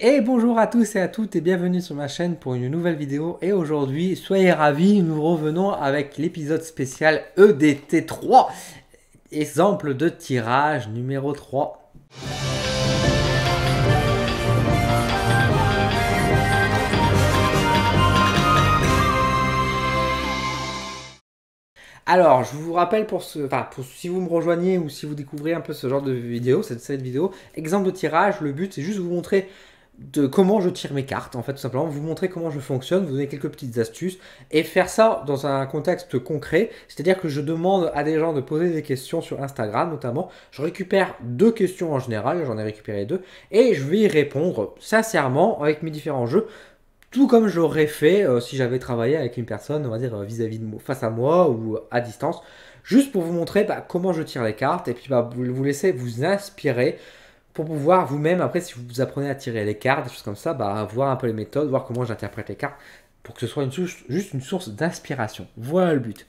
Et bonjour à tous et à toutes et bienvenue sur ma chaîne pour une nouvelle vidéo. Et aujourd'hui, soyez ravis, nous revenons avec l'épisode spécial EDT3, exemple de tirage numéro 3. Alors, je vous rappelle si vous me rejoignez ou si vous découvrez un peu ce genre de vidéo, cette vidéo, exemple de tirage, le but c'est juste de vous montrer de comment je tire mes cartes, en fait, tout simplement, vous montrer comment je fonctionne, vous donner quelques petites astuces, et faire ça dans un contexte concret, c'est-à-dire que je demande à des gens de poser des questions sur Instagram, notamment, je récupère 2 questions en général, j'en ai récupéré 2, et je vais y répondre sincèrement avec mes différents jeux, tout comme j'aurais fait si j'avais travaillé avec une personne, on va dire, vis-à-vis de moi, face à moi ou à distance, juste pour vous montrer comment je tire les cartes, et puis vous laisser vous inspirer, pour pouvoir vous-même, après, si vous apprenez à tirer les cartes, des choses comme ça, voir un peu les méthodes, voir comment j'interprète les cartes, pour que ce soit juste une source d'inspiration. Voilà le but.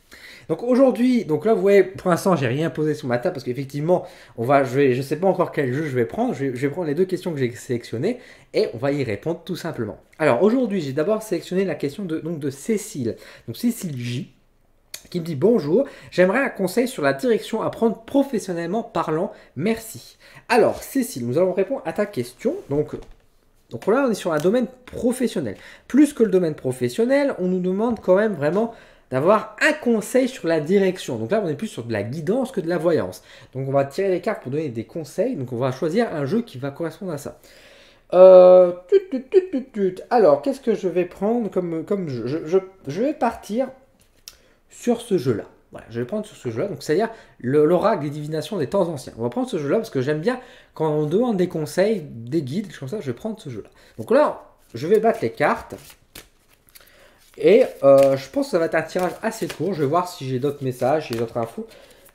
Donc aujourd'hui, donc là, vous voyez, pour l'instant, j'ai rien posé sur ma table, parce qu'effectivement, je sais pas encore quel jeu je vais prendre, je vais prendre les 2 questions que j'ai sélectionnées, et on va y répondre tout simplement. Alors aujourd'hui, j'ai d'abord sélectionné la question de Cécile. Donc Cécile J, qui me dit bonjour, j'aimerais un conseil sur la direction à prendre professionnellement parlant, merci. Alors Cécile, nous allons répondre à ta question. Donc là, on est sur un domaine professionnel. Plus que le domaine professionnel, on nous demande quand même vraiment d'avoir un conseil sur la direction. Donc là, on est plus sur de la guidance que de la voyance. Donc on va tirer les cartes pour donner des conseils. Donc on va choisir un jeu qui va correspondre à ça. Alors, qu'est-ce que je vais prendre comme jeu je vais partir sur ce jeu-là. Voilà, je vais prendre sur ce jeu-là, donc c'est-à-dire l'oracle des divinations des temps anciens. On va prendre ce jeu-là parce que j'aime bien quand on demande des conseils, des guides, comme ça, je vais prendre ce jeu-là. Donc là, je vais battre les cartes et je pense que ça va être un tirage assez court. Je vais voir si j'ai d'autres messages, si j'ai d'autres infos,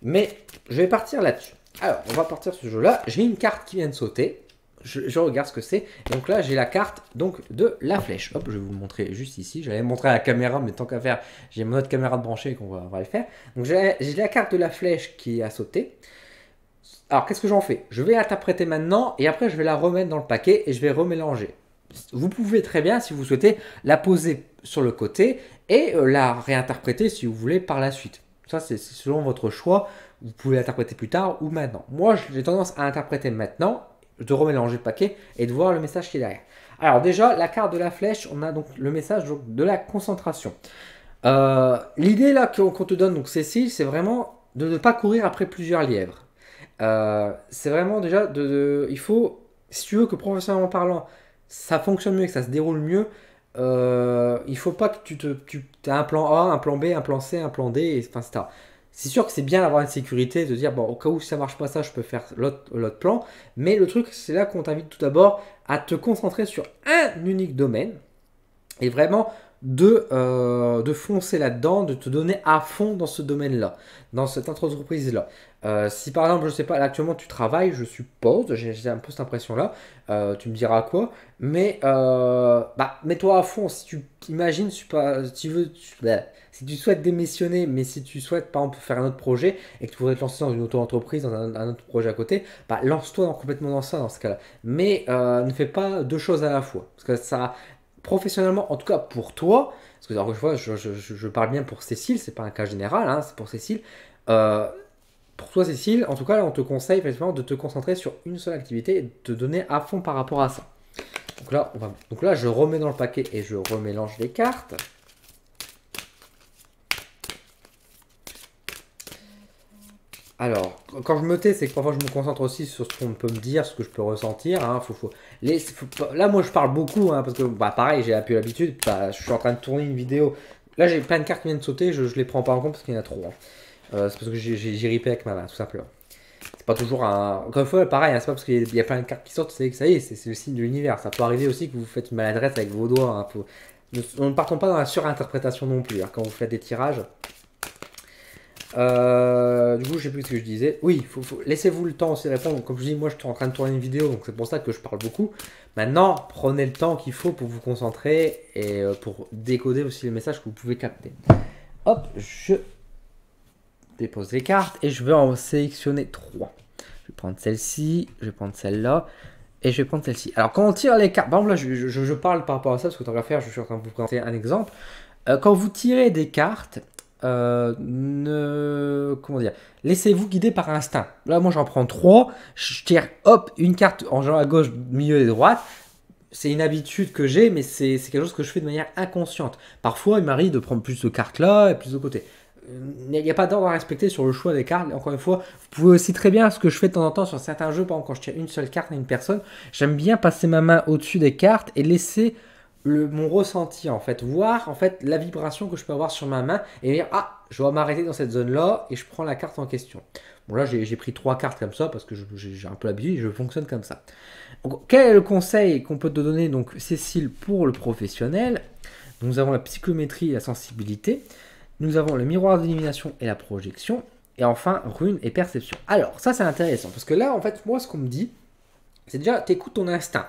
mais je vais partir là-dessus. Alors, on va partir sur ce jeu-là. J'ai une carte qui vient de sauter. Je regarde ce que c'est. Donc là, j'ai la carte de la flèche. Hop, je vais vous le montrer juste ici. J'allais montrer à la caméra, mais tant qu'à faire, j'ai mon autre caméra de brancher qu'on va le faire. Donc j'ai la carte de la flèche qui a sauté. Alors, qu'est-ce que j'en fais? Je vais l'interpréter maintenant et après, je vais la remettre dans le paquet et je vais remélanger. Vous pouvez très bien, si vous souhaitez, la poser sur le côté et la réinterpréter si vous voulez par la suite. Ça, c'est selon votre choix. Vous pouvez l'interpréter plus tard ou maintenant. Moi, j'ai tendance à interpréter maintenant, de remélanger le paquet et de voir le message qui est derrière. Alors déjà, la carte de la flèche, on a donc le message de la concentration. L'idée là qu'on te donne, donc Cécile, c'est vraiment de ne pas courir après plusieurs lièvres. C'est vraiment déjà il faut, si tu veux que professionnellement parlant, ça fonctionne mieux, que ça se déroule mieux, il faut pas que tu as un plan A, un plan B, un plan C, un plan D, etc. C'est sûr que c'est bien d'avoir une sécurité, de dire, bon, au cas où ça marche pas ça, je peux faire l'autre plan. Mais le truc, c'est là qu'on t'invite tout d'abord à te concentrer sur un unique domaine et vraiment de foncer là-dedans, de te donner à fond dans ce domaine-là, dans cette entreprise-là. Si par exemple, je sais pas, là, actuellement tu travailles, je suppose, j'ai un peu cette impression-là, tu me diras quoi, mais mets-toi à fond. Si tu imagines, si tu veux, si tu souhaites démissionner, mais si tu souhaites par exemple faire un autre projet et que tu voudrais te lancer dans une auto-entreprise, dans un autre projet à côté, lance-toi complètement dans ça dans ce cas-là. Mais ne fais pas 2 choses à la fois, parce que ça, professionnellement, en tout cas pour toi, parce que encore une fois, je parle bien pour Cécile, c'est pas un cas général, hein, c'est pour Cécile. Euh, pour toi, Cécile, en tout cas, on te conseille effectivement de te concentrer sur une seule activité et de te donner à fond par rapport à ça. Donc là, je remets dans le paquet et je remélange les cartes. Alors, quand je me tais, c'est que parfois je me concentre aussi sur ce qu'on peut me dire, ce que je peux ressentir. Hein. Là, moi, je parle beaucoup, hein, parce que, pareil, j'ai plus l'habitude. Je suis en train de tourner une vidéo. Là, j'ai plein de cartes qui viennent de sauter, je les prends pas en compte parce qu'il y en a trop. Hein. C'est parce que j'ai ripé avec ma main, tout simplement. C'est pas toujours un. Encore une fois, pareil, hein, c'est pas parce qu'il y a plein de cartes qui sortent, c'est que ça y est, c'est le signe de l'univers. Ça peut arriver aussi que vous faites une maladresse avec vos doigts. Hein. Ne partons pas dans la surinterprétation non plus, hein, quand vous faites des tirages. Du coup, je sais plus ce que je disais. Oui, laissez-vous le temps aussi de répondre. Comme je dis, moi, je suis en train de tourner une vidéo, donc c'est pour ça que je parle beaucoup. Maintenant, prenez le temps qu'il faut pour vous concentrer et pour décoder aussi les messages que vous pouvez capter. Hop, je dépose les cartes et je vais en sélectionner 3. Je vais prendre celle-ci, je vais prendre celle-là Et je vais prendre celle-ci. Alors, quand on tire les cartes, par exemple, là, je parle par rapport à ça, parce que tant qu'à faire, je suis en train de vous présenter un exemple. Quand vous tirez des cartes, comment dire, laissez-vous guider par instinct. Là, moi, j'en prends 3. Je tire, hop, une carte en genre à gauche, milieu et droite. C'est une habitude que j'ai, mais c'est quelque chose que je fais de manière inconsciente. Parfois, il m'arrive de prendre plus de cartes là et plus de côté. Il n'y a pas d'ordre à respecter sur le choix des cartes. Encore une fois, vous pouvez aussi très bien, ce que je fais de temps en temps sur certains jeux, par exemple quand je tire une seule carte à une personne, j'aime bien passer ma main au-dessus des cartes et laisser mon ressenti en fait, voir en fait la vibration que je peux avoir sur ma main et dire ah, je dois m'arrêter dans cette zone là et je prends la carte en question. Bon là j'ai pris 3 cartes comme ça parce que j'ai un peu l'habitude et je fonctionne comme ça. Donc, quel est le conseil qu'on peut te donner donc Cécile pour le professionnel? Nous avons la psychométrie et la sensibilité. Nous avons le miroir d'élimination et la projection. Et enfin, rune et perception. Alors, ça c'est intéressant. Parce que là, en fait, moi, ce qu'on me dit, c'est déjà, tu écoutes ton instinct.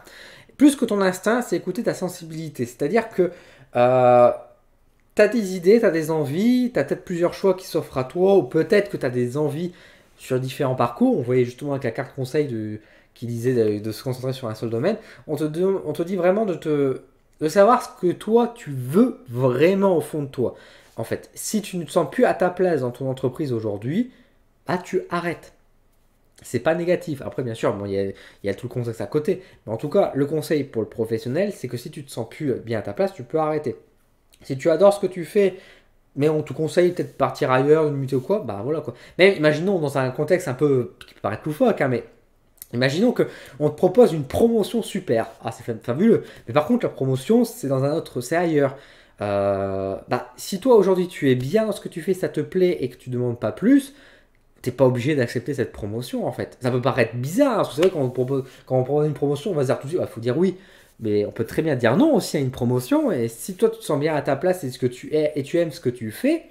Plus que ton instinct, c'est écouter ta sensibilité. C'est-à-dire que tu as des idées, tu as des envies, tu as peut-être plusieurs choix qui s'offrent à toi, ou peut-être que tu as des envies sur différents parcours. On voyait justement avec la carte conseil qui disait de se concentrer sur un seul domaine. On te dit vraiment de savoir ce que toi, tu veux vraiment au fond de toi. En fait, si tu ne te sens plus à ta place dans ton entreprise aujourd'hui, bah tu arrêtes. C'est pas négatif. Après, bien sûr, bon, il y a tout le contexte à côté. Mais en tout cas, le conseil pour le professionnel, c'est que si tu te sens plus bien à ta place, tu peux arrêter. Si tu adores ce que tu fais, mais on te conseille peut-être de partir ailleurs, une muter ou quoi, bah voilà quoi. Mais imaginons dans un contexte un peu qui peut paraître loufoque, hein, mais imaginons qu'on te propose une promotion super. Ah, c'est fabuleux. Mais par contre, la promotion, c'est dans un autre, c'est ailleurs. Bah, si toi aujourd'hui tu es bien dans ce que tu fais, ça te plaît et que tu demandes pas plus, t'es pas obligé d'accepter cette promotion en fait. Ça peut paraître bizarre, parce que c'est vrai quand on propose une promotion, on va se dire tout de suite, il faut dire oui. Mais on peut très bien dire non aussi à une promotion. Et si toi tu te sens bien à ta place et ce que tu es et tu aimes ce que tu fais,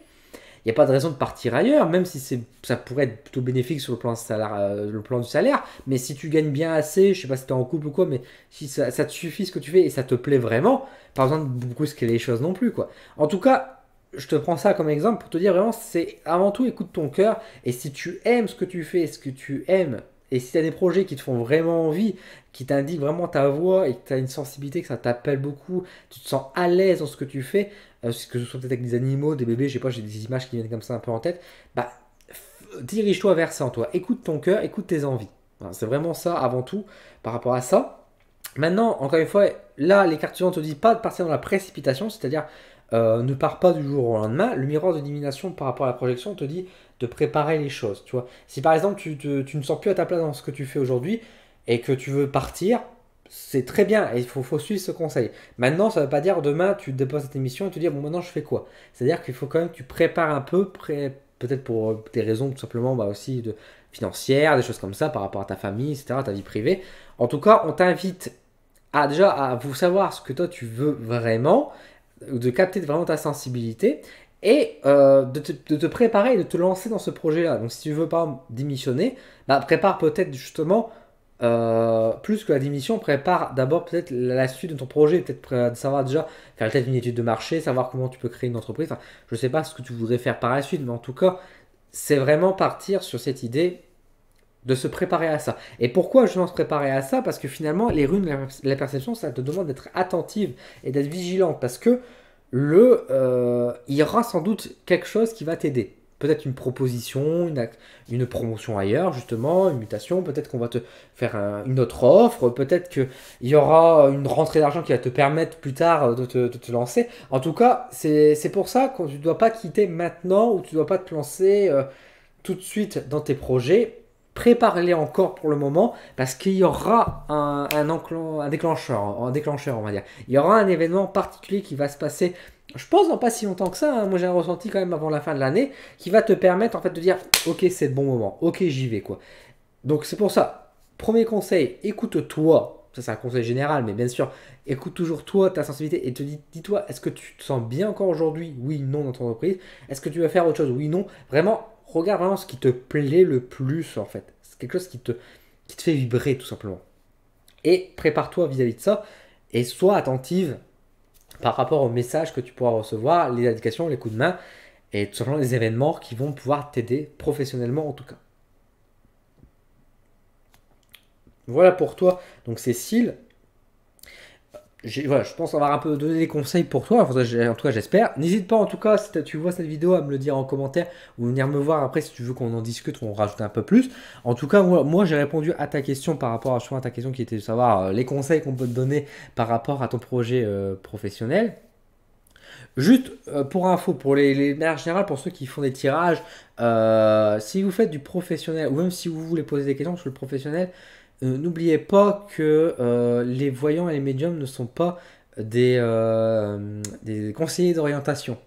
il n'y a pas de raison de partir ailleurs, même si ça pourrait être plutôt bénéfique sur le plan, le plan du salaire. Mais si tu gagnes bien assez, je sais pas si tu es en couple ou quoi, mais si ça te suffit ce que tu fais et ça te plaît vraiment, pas besoin de beaucoup scaler les choses non plus, quoi. En tout cas, je te prends ça comme exemple pour te dire vraiment, c'est avant tout écoute ton cœur. Et si tu aimes ce que tu fais, ce que tu aimes, et si tu as des projets qui te font vraiment envie, qui t'indiquent vraiment ta voix et que tu as une sensibilité, que ça t'appelle beaucoup, tu te sens à l'aise dans ce que tu fais, que ce soit peut-être avec des animaux, des bébés, je sais pas, j'ai des images qui viennent comme ça un peu en tête, bah dirige-toi vers ça en toi. Écoute ton cœur, écoute tes envies. Voilà, c'est vraiment ça avant tout par rapport à ça. Maintenant, encore une fois, là, les cartes suivantes te disent pas de partir dans la précipitation, c'est-à-dire ne pars pas du jour au lendemain. Le miroir de divination par rapport à la projection te dit de préparer les choses. Tu vois, si par exemple tu ne sens plus à ta place dans ce que tu fais aujourd'hui et que tu veux partir, c'est très bien et il faut suivre ce conseil. Maintenant, ça ne veut pas dire demain tu déposes cette émission et tu dis bon maintenant je fais quoi. C'est-à-dire qu'il faut quand même que tu prépares un peu, peut-être pour des raisons tout simplement bah, aussi financières, des choses comme ça par rapport à ta famille, etc., ta vie privée. En tout cas, on t'invite déjà à vous savoir ce que toi tu veux vraiment, de capter vraiment ta sensibilité et de te préparer et de te lancer dans ce projet-là. Donc si tu veux pas démissionner, bah, prépare peut-être justement plus que la démission, prépare d'abord peut-être la suite de ton projet, peut-être savoir déjà faire peut-être une étude de marché, savoir comment tu peux créer une entreprise. Enfin, je ne sais pas ce que tu voudrais faire par la suite, mais en tout cas, c'est vraiment partir sur cette idée de se préparer à ça. Et pourquoi je se préparer à ça? Parce que finalement, les runes, la perception, ça te demande d'être attentive et d'être vigilante. Parce que il y aura sans doute quelque chose qui va t'aider. Peut-être une proposition, une promotion ailleurs, justement, une mutation. Peut-être qu'on va te faire une autre offre. Peut-être qu'il y aura une rentrée d'argent qui va te permettre plus tard de te lancer. En tout cas, c'est pour ça que tu ne dois pas quitter maintenant ou tu ne dois pas te lancer tout de suite dans tes projets. Prépare-les encore pour le moment parce qu'il y aura un déclencheur, on va dire. Il y aura un événement particulier qui va se passer, je pense, dans pas si longtemps que ça. Hein. Moi, j'ai un ressenti quand même avant la fin de l'année qui va te permettre en fait de dire ok, c'est le bon moment, ok, j'y vais quoi. Donc, c'est pour ça. Premier conseil, écoute-toi. Ça, c'est un conseil général, mais bien sûr, écoute toujours toi, ta sensibilité et dis-toi, est-ce que tu te sens bien encore aujourd'hui? Oui, non, dans ton entreprise. Est-ce que tu vas faire autre chose? Oui, non. Vraiment, regarde vraiment ce qui te plaît le plus en fait. C'est quelque chose qui te fait vibrer tout simplement. Et prépare-toi vis-à-vis de ça et sois attentive par rapport aux messages que tu pourras recevoir, les indications, les coups de main et tout simplement les événements qui vont pouvoir t'aider professionnellement en tout cas. Voilà pour toi, donc Cécile. Voilà, je pense avoir un peu donné des conseils pour toi, enfin, en tout cas j'espère. N'hésite pas en tout cas, si tu vois cette vidéo, à me le dire en commentaire ou venir me voir après si tu veux qu'on en discute, on rajoute un peu plus. En tout cas, moi j'ai répondu à ta question par rapport à ta question qui était de savoir les conseils qu'on peut te donner par rapport à ton projet professionnel. Juste pour info, pour les manières générales, pour ceux qui font des tirages, si vous faites du professionnel ou même si vous voulez poser des questions sur le professionnel, n'oubliez pas que les voyants et les médiums ne sont pas des conseillers d'orientation.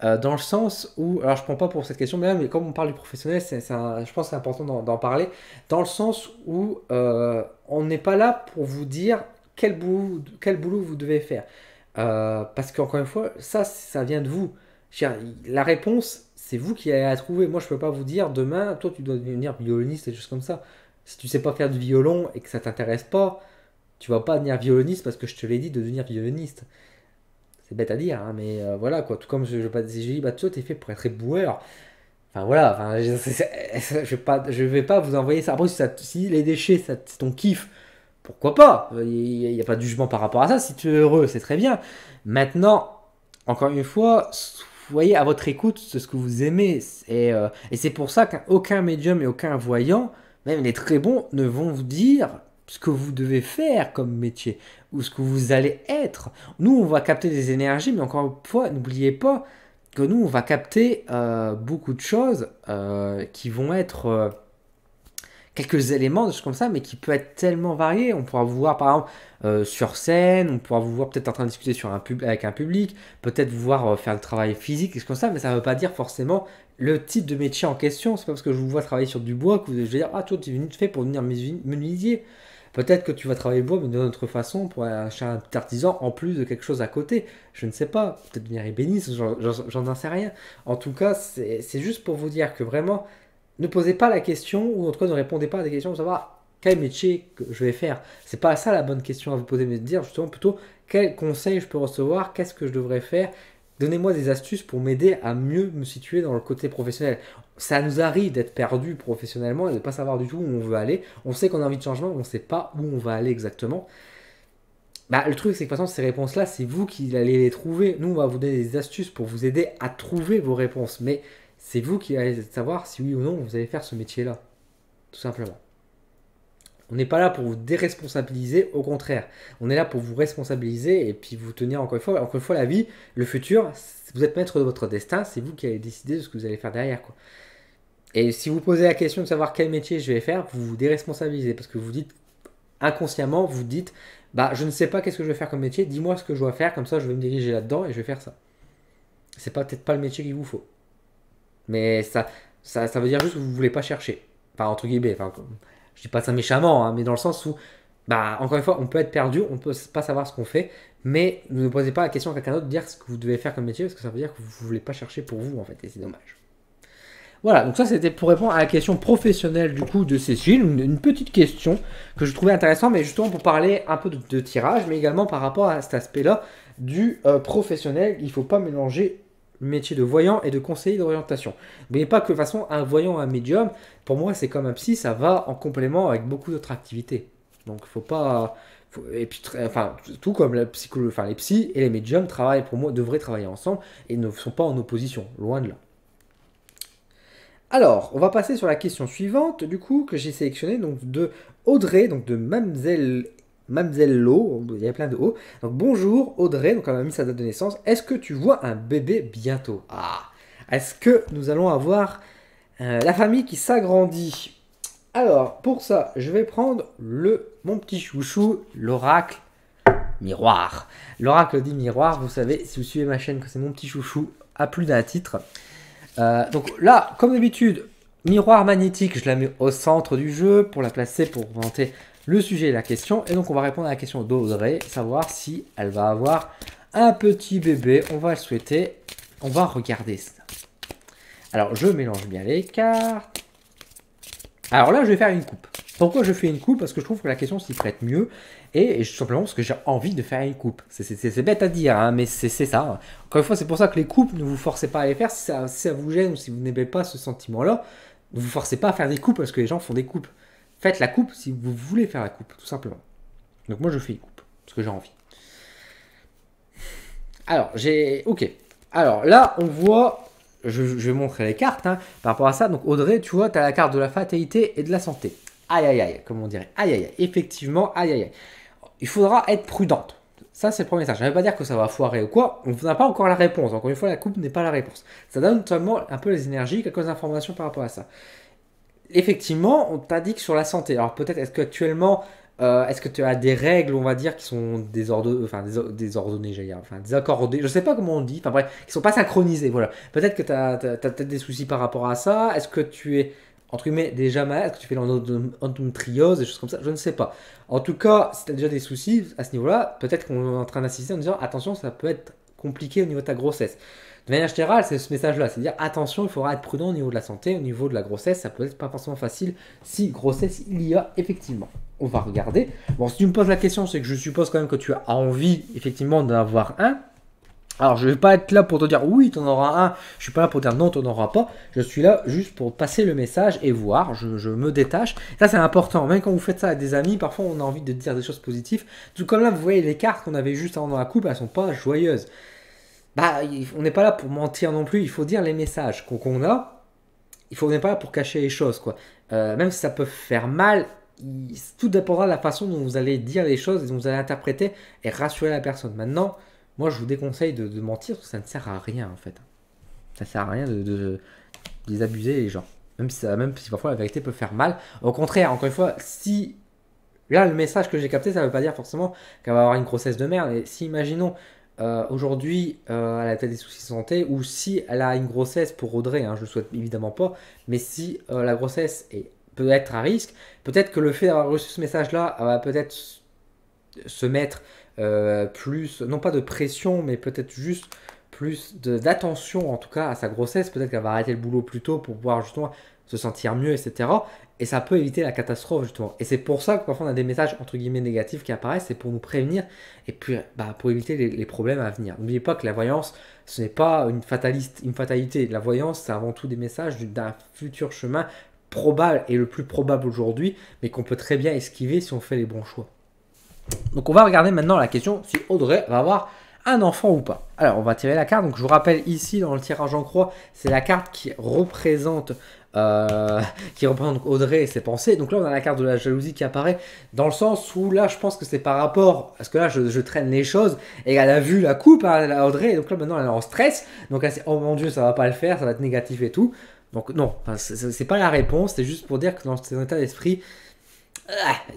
Dans le sens où, alors je ne prends pas pour cette question, mais comme on parle du professionnel, je pense que c'est important d'en parler, dans le sens où on n'est pas là pour vous dire quel boulot vous devez faire. Parce qu'encore une fois, ça vient de vous. La réponse, c'est vous qui allez la trouver. Moi, je ne peux pas vous dire demain, toi, tu dois devenir violoniste et des choses comme ça. Si tu sais pas faire du violon et que ça t'intéresse pas, tu vas pas devenir violoniste parce que je te l'ai dit de devenir violoniste. C'est bête à dire, hein, mais voilà quoi. Tout comme j'ai dit, bah toi, t'es fait pour être éboueur. Enfin voilà, enfin, je vais pas vous envoyer ça. Après, si les déchets, c'est ton kiff, pourquoi pas? Il n'y a pas de jugement par rapport à ça. Si tu es heureux, c'est très bien. Maintenant, encore une fois, voyez à votre écoute ce que vous aimez. Et c'est pour ça qu'aucun médium et aucun voyant, même les très bons, ne vont vous dire ce que vous devez faire comme métier ou ce que vous allez être. Nous, on va capter des énergies, mais encore une fois, n'oubliez pas que nous, on va capter beaucoup de choses qui vont être quelques éléments, des choses comme ça, mais qui peut être tellement varié. On pourra vous voir par exemple sur scène, on pourra vous voir peut-être en train de discuter avec un public, peut-être vous voir faire le travail physique, des choses comme ça, mais ça ne veut pas dire forcément le type de métier en question. C'est pas parce que je vous vois travailler sur du bois que je vais dire ah toi tu es venu te faire pour devenir menuisier. Peut-être que tu vas travailler le bois, mais d'une autre façon, pour acheter un petit artisan, en plus de quelque chose à côté. Je ne sais pas, peut-être devenir ébéniste, j'en sais rien. En tout cas, c'est juste pour vous dire que vraiment, ne posez pas la question, ou en tout cas ne répondez pas à des questions pour savoir quel métier que je vais faire. C'est pas ça la bonne question à vous poser, mais de dire justement plutôt quels conseils je peux recevoir, qu'est-ce que je devrais faire. Donnez-moi des astuces pour m'aider à mieux me situer dans le côté professionnel. Ça nous arrive d'être perdu professionnellement et de ne pas savoir du tout où on veut aller. On sait qu'on a envie de changement, mais on ne sait pas où on va aller exactement. Bah, le truc, c'est que de toute façon, ces réponses-là, c'est vous qui allez les trouver. Nous, on va vous donner des astuces pour vous aider à trouver vos réponses. Mais c'est vous qui allez savoir si oui ou non vous allez faire ce métier-là. Tout simplement. On n'est pas là pour vous déresponsabiliser, au contraire. On est là pour vous responsabiliser et puis vous tenir encore une fois la vie, le futur, vous êtes maître de votre destin, c'est vous qui allez décider de ce que vous allez faire derrière, quoi. Et si vous posez la question de savoir quel métier je vais faire, vous vous déresponsabilisez parce que vous dites inconsciemment, vous dites bah je ne sais pas qu'est-ce que je vais faire comme métier, dis-moi ce que je dois faire, comme ça je vais me diriger là-dedans et je vais faire ça. C'est peut-être pas le métier qu'il vous faut. Mais ça veut dire juste que vous ne voulez pas chercher. Enfin, entre guillemets, enfin, je dis pas ça méchamment, hein, mais dans le sens où, bah, encore une fois, on peut être perdu, on ne peut pas savoir ce qu'on fait, mais ne posez pas la question à quelqu'un d'autre de dire ce que vous devez faire comme métier, parce que ça veut dire que vous ne voulez pas chercher pour vous, en fait, et c'est dommage. Voilà, donc ça c'était pour répondre à la question professionnelle du coup de Cécile, une petite question que je trouvais intéressante, mais justement pour parler un peu de tirage, mais également par rapport à cet aspect-là du professionnel, il ne faut pas mélanger le métier de voyant et de conseiller d'orientation. Mais pas que de toute façon un voyant, un médium, pour moi c'est comme un psy, ça va en complément avec beaucoup d'autres activités. Donc il ne faut pas... et puis, enfin, tout comme la enfin, les psys et les médiums travaillent, pour moi, devraient travailler ensemble et ne sont pas en opposition, loin de là. Alors, on va passer sur la question suivante, du coup, que j'ai sélectionnée, donc de Audrey, donc de Mamzelle Lo, il y a plein de O. Donc, bonjour Audrey, donc elle m'a mis sa date de naissance. Est-ce que tu vois un bébé bientôt? Ah, est-ce que nous allons avoir la famille qui s'agrandit? Alors, pour ça, je vais prendre mon petit chouchou, l'oracle miroir. L'oracle dit miroir, vous savez, si vous suivez ma chaîne, que c'est mon petit chouchou à plus d'un titre. Donc là, comme d'habitude, miroir magnétique, je la mets au centre du jeu pour la placer, pour présenter le sujet et la question. Et donc on va répondre à la question d'Audrey, savoir si elle va avoir un petit bébé. On va le souhaiter, on va regarder ça. Alors je mélange bien les cartes. Alors là je vais faire une coupe. Pourquoi je fais une coupe? Parce que je trouve que la question s'y prête mieux. Et simplement parce que j'ai envie de faire une coupe. C'est bête à dire, hein, mais c'est ça. Encore une fois, c'est pour ça que les coupes, ne vous forcez pas à les faire. Si ça vous gêne ou si vous n'aimez pas ce sentiment-là, ne vous forcez pas à faire des coupes parce que les gens font des coupes. faites la coupe si vous voulez faire la coupe, tout simplement. Donc moi je fais une coupe, parce que j'ai envie. Alors, ok. Alors là, on voit, je vais montrer les cartes hein, par rapport à ça. Donc Audrey, tu vois, tu as la carte de la fatalité et de la santé. Aïe aïe aïe, comme on dirait. Aïe aïe aïe, effectivement, aïe aïe aïe. Il faudra être prudente. Ça, c'est le premier message. Ça ne veut pas dire que ça va foirer ou quoi. On n'a pas encore la réponse. Encore une fois, la coupe n'est pas la réponse. Ça donne seulement un peu les énergies, quelques informations par rapport à ça. Effectivement, on t'a dit que sur la santé. Alors peut-être, est-ce qu'actuellement, est-ce que tu as des règles, on va dire, qui sont désordonnées, j'allais dire, enfin désaccordées, je sais pas comment on dit, enfin bref, qui sont pas synchronisées, voilà. Peut-être que tu as peut-être des soucis par rapport à ça. Est-ce que tu es, entre guillemets, déjà malade? Est-ce que tu fais l'endométriose, des choses comme ça? Je ne sais pas. En tout cas, si tu as déjà des soucis à ce niveau-là, peut-être qu'on est en train d'assister en disant attention, ça peut être compliqué au niveau de ta grossesse. De manière générale, c'est ce message-là, c'est-à-dire attention, il faudra être prudent au niveau de la santé, au niveau de la grossesse, ça peut être pas forcément facile si grossesse il y a effectivement. On va regarder. Bon, si tu me poses la question, c'est que je suppose quand même que tu as envie effectivement d'avoir un. Alors, je vais pas être là pour te dire oui, tu en auras un. Je suis pas là pour dire non, tu n'en auras pas. Je suis là juste pour passer le message et voir. Je me détache. Ça, c'est important. Même quand vous faites ça avec des amis, parfois on a envie de dire des choses positives. Tout comme là, vous voyez les cartes qu'on avait juste avant dans la coupe, elles sont pas joyeuses. Bah, on n'est pas là pour mentir non plus. Il faut dire les messages qu'on a. On n'est pas là pour cacher les choses, quoi. Même si ça peut faire mal, tout dépendra de la façon dont vous allez dire les choses et dont vous allez interpréter et rassurer la personne. Maintenant, moi, je vous déconseille de mentir parce que ça ne sert à rien, en fait. Ça ne sert à rien de désabuser les gens. Même si parfois la vérité peut faire mal. Au contraire, encore une fois, si... Là, le message que j'ai capté, ça ne veut pas dire forcément qu'elle va avoir une grossesse de merde. Et si, imaginons, aujourd'hui, elle a peut-être des soucis de santé, ou si elle a une grossesse pour Audrey, hein, je ne le souhaite évidemment pas, mais si la grossesse peut être à risque, peut-être que le fait d'avoir reçu ce message-là va peut-être se mettre plus, non pas de pression, mais peut-être juste plus d'attention en tout cas à sa grossesse. Peut-être qu'elle va arrêter le boulot plus tôt pour pouvoir justement se sentir mieux, etc. Et ça peut éviter la catastrophe justement. Et c'est pour ça que parfois on a des messages entre guillemets négatifs qui apparaissent, c'est pour nous prévenir et puis pour éviter les problèmes à venir. N'oubliez pas que la voyance, ce n'est pas une fatalité. La voyance, c'est avant tout des messages d'un futur chemin probable et le plus probable aujourd'hui, mais qu'on peut très bien esquiver si on fait les bons choix. Donc on va regarder maintenant la question si Audrey va avoir un enfant ou pas. Alors on va tirer la carte. Donc je vous rappelle ici dans le tirage en croix, c'est la carte qui représente Audrey et ses pensées. Donc là on a la carte de la jalousie qui apparaît dans le sens où là je pense que c'est par rapport, parce que là je traîne les choses et elle a vu la coupe à Audrey et donc là maintenant elle est en stress. Donc elle s'est oh mon dieu ça va pas le faire, ça va être négatif et tout. Donc non, c'est pas la réponse, c'est juste pour dire que dans cet état d'esprit,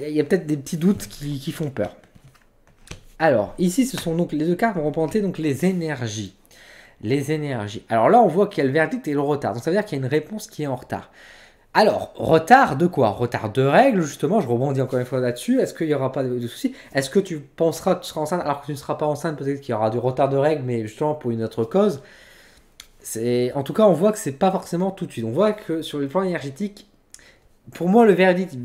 il y a peut-être des petits doutes qui font peur. Alors, ici, ce sont donc les deux cartes vont représenter donc les énergies. Les énergies. Alors là, on voit qu'il y a le verdict et le retard. Donc ça veut dire qu'il y a une réponse qui est en retard. Alors, retard de quoi? Retard de règles, justement, je rebondis encore une fois là-dessus. Est-ce qu'il n'y aura pas de soucis? Est-ce que tu penseras que tu seras enceinte alors que tu ne seras pas enceinte? Peut-être qu'il y aura du retard de règles, mais justement pour une autre cause. En tout cas, on voit que c'est pas forcément tout de suite. On voit que sur le plan énergétique, pour moi, le verdict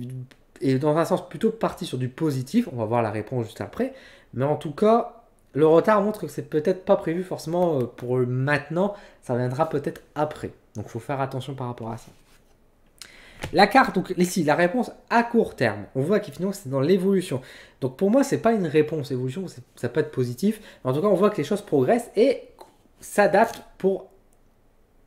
est dans un sens plutôt parti sur du positif. On va voir la réponse juste après. Mais en tout cas, le retard montre que c'est peut-être pas prévu forcément pour maintenant. Ça viendra peut-être après. Donc, il faut faire attention par rapport à ça. La carte, donc ici, la réponse à court terme. On voit qu'effectivement, c'est dans l'évolution. Donc, pour moi, c'est pas une réponse évolution. Ça peut être positif. Mais en tout cas, on voit que les choses progressent et s'adaptent pour,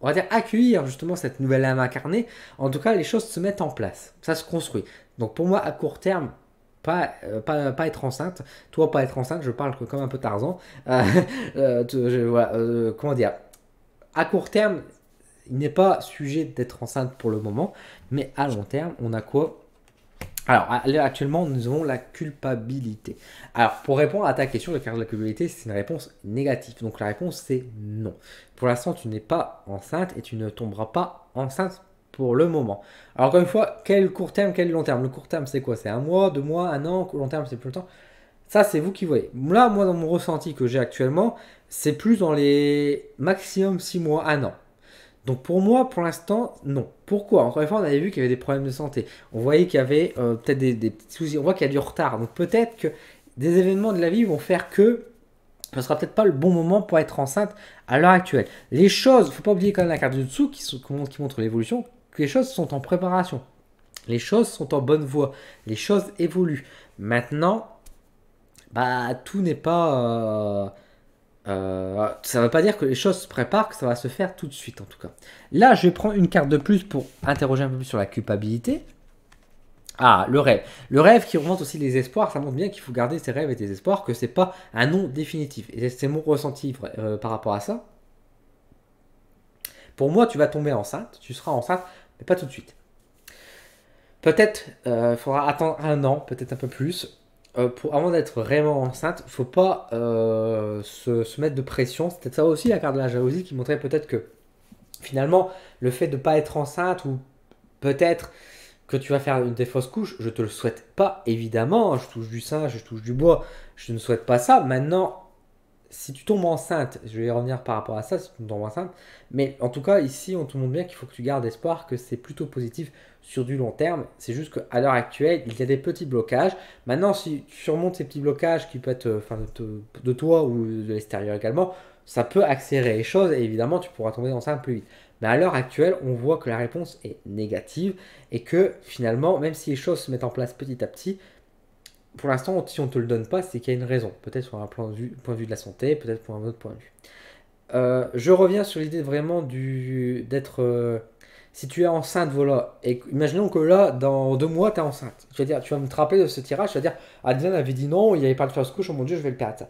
on va dire, accueillir justement cette nouvelle âme incarnée. En tout cas, les choses se mettent en place. Ça se construit. Donc, pour moi, à court terme, pas être enceinte. Toi, pas être enceinte, je parle comme un peu Tarzan. Comment dire? À court terme, il n'est pas sujet d'être enceinte pour le moment. Mais à long terme, on a quoi? Alors, actuellement, nous avons la culpabilité. Alors, pour répondre à ta question, la carte de la culpabilité, c'est une réponse négative. Donc, la réponse, c'est non. Pour l'instant, tu n'es pas enceinte et tu ne tomberas pas enceinte pour le moment. Alors, encore une fois, quel court terme, quel long terme? Le court terme, c'est quoi? C'est 1 mois, 2 mois, 1 an? Le long terme, c'est plus longtemps? Ça, c'est vous qui voyez. Là, moi, dans mon ressenti que j'ai actuellement, c'est plus dans les maximum 6 mois, 1 an. Donc pour moi, pour l'instant, non. Pourquoi? Encore une fois, on avait vu qu'il y avait des problèmes de santé. On voyait qu'il y avait peut-être des petits soucis. On voit qu'il y a du retard. Donc peut-être que des événements de la vie vont faire que ce ne sera peut-être pas le bon moment pour être enceinte à l'heure actuelle. Les choses, il ne faut pas oublier quand même la carte du dessous qui montre l'évolution, que les choses sont en préparation. Les choses sont en bonne voie, les choses évoluent. Maintenant, bah, tout n'est pas... ça ne veut pas dire que les choses se préparent, que ça va se faire tout de suite en tout cas. Là, je vais prendre une carte de plus pour interroger un peu plus sur la culpabilité. Ah, le rêve. Le rêve qui remonte aussi les espoirs, ça montre bien qu'il faut garder ses rêves et tes espoirs, que c'est pas un non définitif. Et c'est mon ressenti par rapport à ça. Pour moi, tu vas tomber enceinte, tu seras enceinte, mais pas tout de suite. Peut-être il faudra attendre un an, peut-être un peu plus. Avant d'être vraiment enceinte, il ne faut pas se mettre de pression. C'était ça aussi la carte de la jalousie qui montrait peut-être que finalement, le fait de ne pas être enceinte ou peut-être que tu vas faire des fausses couches, je te le souhaite pas, évidemment. Je touche du singe, je touche du bois, je ne souhaite pas ça. Maintenant, si tu tombes enceinte, je vais y revenir par rapport à ça, si tu tombes enceinte, mais en tout cas, ici, on te montre bien qu'il faut que tu gardes espoir, que c'est plutôt positif sur du long terme. C'est juste qu'à l'heure actuelle, il y a des petits blocages. Maintenant, si tu surmontes ces petits blocages qui peuvent être de toi ou de l'extérieur également, ça peut accélérer les choses et évidemment, tu pourras tomber enceinte plus vite. Mais à l'heure actuelle, on voit que la réponse est négative et que finalement, même si les choses se mettent en place petit à petit, pour l'instant, si on ne te le donne pas, c'est qu'il y a une raison. Peut-être sur un point de vue de la santé, peut-être pour un autre point de vue. Je reviens sur l'idée vraiment d'être. Si tu es enceinte, voilà, et imaginons que là, dans 2 mois, tu es enceinte. Je veux dire, tu vas me te rappeler de ce tirage, tu vas dire, Adrien avait dit non, il n'y avait pas de fausse couche, oh mon dieu, je vais le perdre.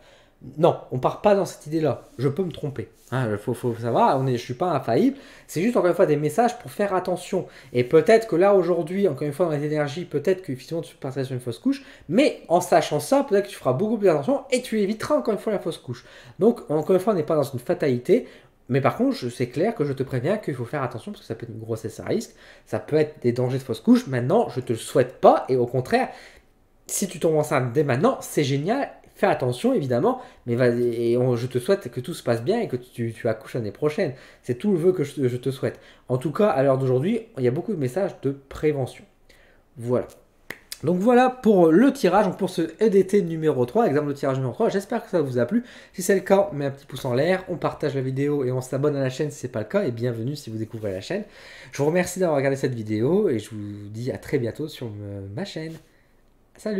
Non, on part pas dans cette idée-là. Je peux me tromper. Il faut savoir, je suis pas infaillible. C'est juste encore une fois des messages pour faire attention. Et peut-être que là aujourd'hui, encore une fois dans les énergies, peut-être que effectivement tu partirais sur une fausse couche, mais en sachant ça, peut-être que tu feras beaucoup plus attention et tu éviteras encore une fois la fausse couche. Donc encore une fois, on n'est pas dans une fatalité. Mais par contre, c'est clair que je te préviens qu'il faut faire attention parce que ça peut être une grossesse à risque, ça peut être des dangers de fausse couche. Maintenant, je te le souhaite pas et au contraire, si tu tombes enceinte dès maintenant, c'est génial. Fais attention évidemment, mais je te souhaite que tout se passe bien et que tu accouches l'année prochaine. C'est tout le vœu que je te souhaite. En tout cas, à l'heure d'aujourd'hui, il y a beaucoup de messages de prévention. Voilà. Donc voilà pour le tirage, donc pour ce EDT numéro 3, exemple de tirage numéro 3. J'espère que ça vous a plu. Si c'est le cas, on met un petit pouce en l'air, on partage la vidéo et on s'abonne à la chaîne si ce n'est pas le cas. Et bienvenue si vous découvrez la chaîne. Je vous remercie d'avoir regardé cette vidéo et je vous dis à très bientôt sur ma chaîne. Salut!